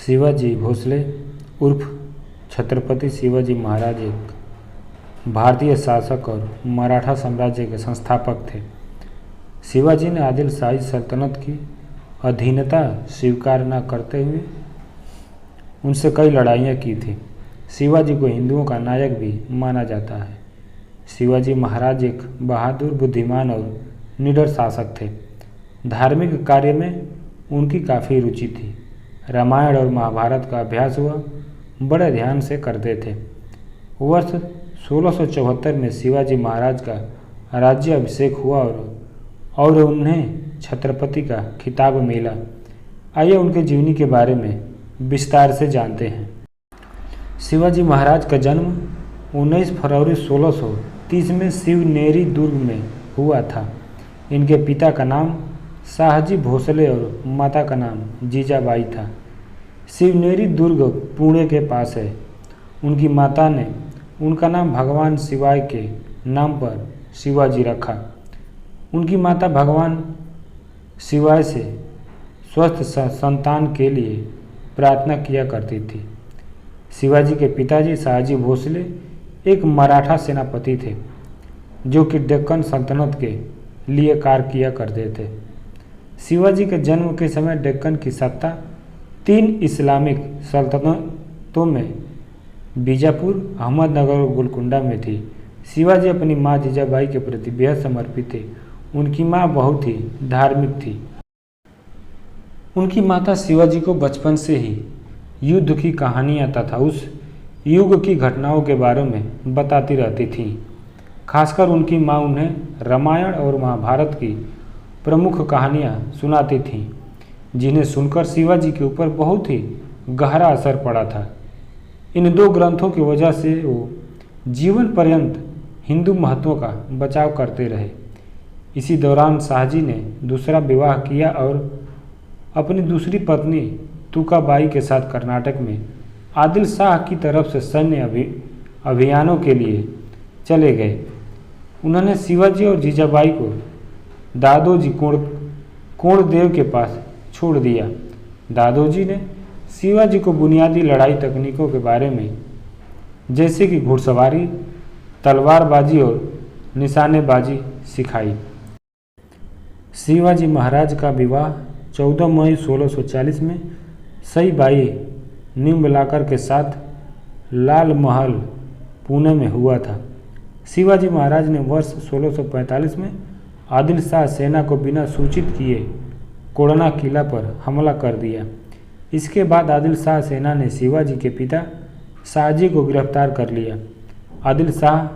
शिवाजी भोसले उर्फ छत्रपति शिवाजी महाराज एक भारतीय शासक और मराठा साम्राज्य के संस्थापक थे। शिवाजी ने आदिल शाही सल्तनत की अधीनता स्वीकार न करते हुए उनसे कई लड़ाइयाँ की थी। शिवाजी को हिंदुओं का नायक भी माना जाता है। शिवाजी महाराज एक बहादुर, बुद्धिमान और निडर शासक थे। धार्मिक कार्य में उनकी काफ़ी रुचि थी। रामायण और महाभारत का अभ्यास वह बड़े ध्यान से करते थे। वर्ष 1674 में शिवाजी महाराज का राज्य अभिषेक हुआ और उन्हें छत्रपति का खिताब मिला। आइए उनके जीवनी के बारे में विस्तार से जानते हैं। शिवाजी महाराज का जन्म 19 फरवरी 1630 में शिवनेरी दुर्ग में हुआ था। इनके पिता का नाम शाहजी भोसले और माता का नाम जीजाबाई था। शिवनेरी दुर्ग पुणे के पास है। उनकी माता ने उनका नाम भगवान शिवाय के नाम पर शिवाजी रखा। उनकी माता भगवान शिवाय से स्वस्थ संतान के लिए प्रार्थना किया करती थी। शिवाजी के पिताजी शाहजी भोसले एक मराठा सेनापति थे जो कि डेक्कन सल्तनत के लिए कार्य किया करते थे। शिवाजी के जन्म के समय डेक्कन की सत्ता 3 इस्लामिक सल्तनतों में बीजापुर, अहमदनगर और गोलकुंडा में थी। शिवाजी अपनी माँ जीजाबाई के प्रति बेहद समर्पित थे। उनकी माँ बहुत ही धार्मिक थी। उनकी माता शिवाजी को बचपन से ही युद्ध की कहानियाँ तथा उस युग की घटनाओं के बारे में बताती रहती थीं। खासकर उनकी माँ उन्हें रामायण और महाभारत की प्रमुख कहानियाँ सुनाती थीं, जिन्हें सुनकर शिवाजी के ऊपर बहुत ही गहरा असर पड़ा था। इन 2 ग्रंथों की वजह से वो जीवन पर्यंत हिंदू महत्वों का बचाव करते रहे। इसी दौरान शाहजी ने दूसरा विवाह किया और अपनी दूसरी पत्नी तुकाबाई के साथ कर्नाटक में आदिल शाह की तरफ से सैन्य अभियानों के लिए चले गए। उन्होंने शिवाजी और जीजाबाई को दादोजी कोंडदेव के पास छोड़ दिया। दादोजी ने शिवाजी को बुनियादी लड़ाई तकनीकों के बारे में, जैसे कि घुड़सवारी, तलवारबाजी और निशानेबाजी सिखाई। शिवाजी महाराज का विवाह 14 मई 1640 में सईबाई निम्बलाकर के साथ लाल महल पुणे में हुआ था। शिवाजी महाराज ने वर्ष 1645 में आदिल शाह सेना को बिना सूचित किए कोडना किला पर हमला कर दिया। इसके बाद आदिल शाह सेना ने शिवाजी के पिता शाहजी को गिरफ्तार कर लिया। आदिल शाह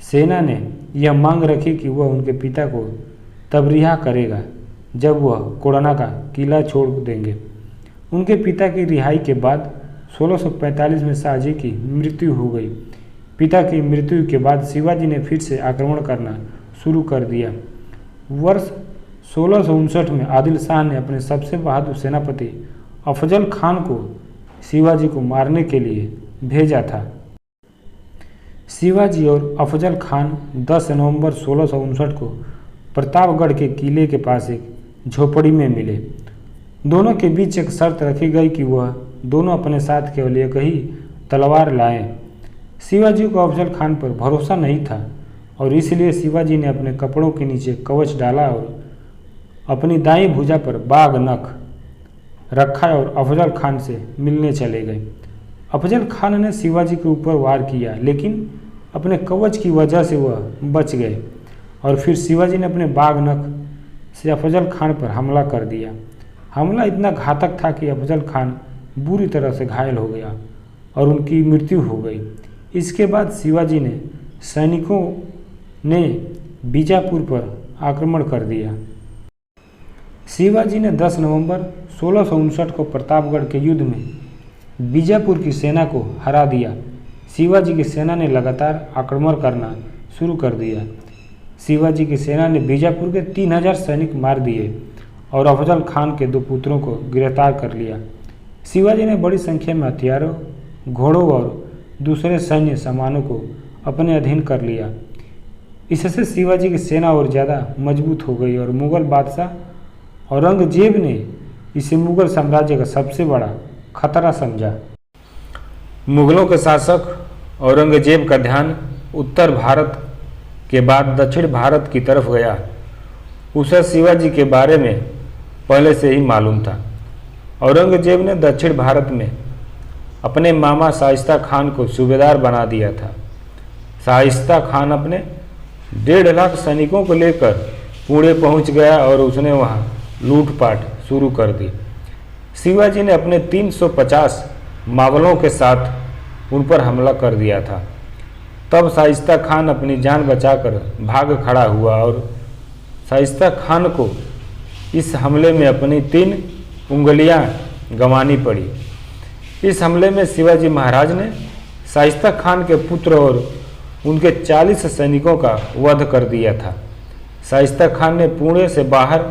सेना ने यह मांग रखी कि वह उनके पिता को तब रिहा करेगा जब वह कोडना का किला छोड़ देंगे। उनके पिता की रिहाई के बाद 1645 में शाहजी की मृत्यु हो गई। पिता की मृत्यु के बाद शिवाजी ने फिर से आक्रमण करना शुरू कर दिया। वर्ष 1659 में आदिल शाह ने अपने सबसे बहादुर सेनापति अफजल खान को शिवाजी को मारने के लिए भेजा था। शिवाजी और अफजल खान 10 नवंबर 1659 को प्रतापगढ़ के किले के पास एक झोपड़ी में मिले। दोनों के बीच एक शर्त रखी गई कि वह दोनों अपने साथ केवल एक ही तलवार लाएं। शिवाजी को अफजल खान पर भरोसा नहीं था और इसलिए शिवाजी ने अपने कपड़ों के नीचे कवच डाला और अपनी दाईं भुजा पर बाघ नख रखा और अफजल खान से मिलने चले गए। अफजल खान ने शिवाजी के ऊपर वार किया, लेकिन अपने कवच की वजह से वह बच गए और फिर शिवाजी ने अपने बाघ नख से अफजल खान पर हमला कर दिया। हमला इतना घातक था कि अफजल खान बुरी तरह से घायल हो गया और उनकी मृत्यु हो गई। इसके बाद शिवाजी ने सैनिकों ने बीजापुर पर आक्रमण कर दिया। शिवाजी ने 10 नवंबर 1659 को प्रतापगढ़ के युद्ध में बीजापुर की सेना को हरा दिया। शिवाजी की सेना ने लगातार आक्रमण करना शुरू कर दिया। शिवाजी की सेना ने बीजापुर के 3000 सैनिक मार दिए और अफजल खान के 2 पुत्रों को गिरफ्तार कर लिया। शिवाजी ने बड़ी संख्या में हथियारों, घोड़ों और दूसरे सैन्य सामानों को अपने अधीन कर लिया। इससे शिवाजी की सेना और ज़्यादा मजबूत हो गई और मुगल बादशाह औरंगजेब ने इसे मुगल साम्राज्य का सबसे बड़ा खतरा समझा। मुगलों के शासक औरंगजेब का ध्यान उत्तर भारत के बाद दक्षिण भारत की तरफ गया। उसे शिवाजी के बारे में पहले से ही मालूम था। औरंगजेब ने दक्षिण भारत में अपने मामा शाइस्ता खान को सूबेदार बना दिया था। शाइस्ता खान अपने 1.5 लाख सैनिकों को लेकर पुणे पहुंच गया और उसने वहां लूटपाट शुरू कर दी। शिवाजी ने अपने 350 मावलों के साथ उन पर हमला कर दिया था। तब शाइस्ता खान अपनी जान बचाकर भाग खड़ा हुआ और शाइस्ता खान को इस हमले में अपनी 3 उंगलियां गंवानी पड़ी। इस हमले में शिवाजी महाराज ने शाइस्ता खान के पुत्र और उनके 40 सैनिकों का वध कर दिया था। शाइस्ता खान ने पुणे से बाहर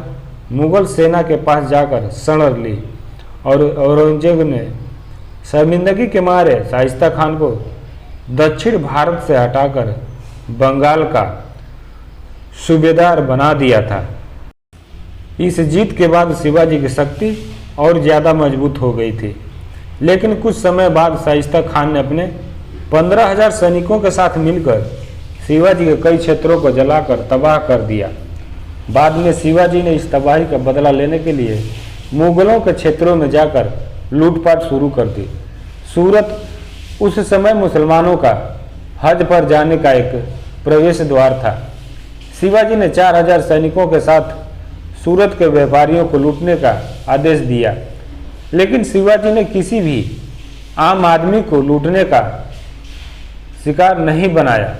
मुगल सेना के पास जाकर शरण ली और औरंगजेब ने शर्मिंदगी के मारे शाइस्ता खान को दक्षिण भारत से हटाकर बंगाल का सूबेदार बना दिया था। इस जीत के बाद शिवाजी की शक्ति और ज़्यादा मजबूत हो गई थी। लेकिन कुछ समय बाद शाइस्ता खान ने अपने 15,000 सैनिकों के साथ मिलकर शिवाजी के कई क्षेत्रों को जलाकर तबाह कर दिया। बाद में शिवाजी ने इस तबाही का बदला लेने के लिए मुगलों के क्षेत्रों में जाकर लूटपाट शुरू कर दी। सूरत उस समय मुसलमानों का हज पर जाने का एक प्रवेश द्वार था। शिवाजी ने 4,000 सैनिकों के साथ सूरत के व्यापारियों को लूटने का आदेश दिया, लेकिन शिवाजी ने किसी भी आम आदमी को लूटने का शिकार नहीं बनाया।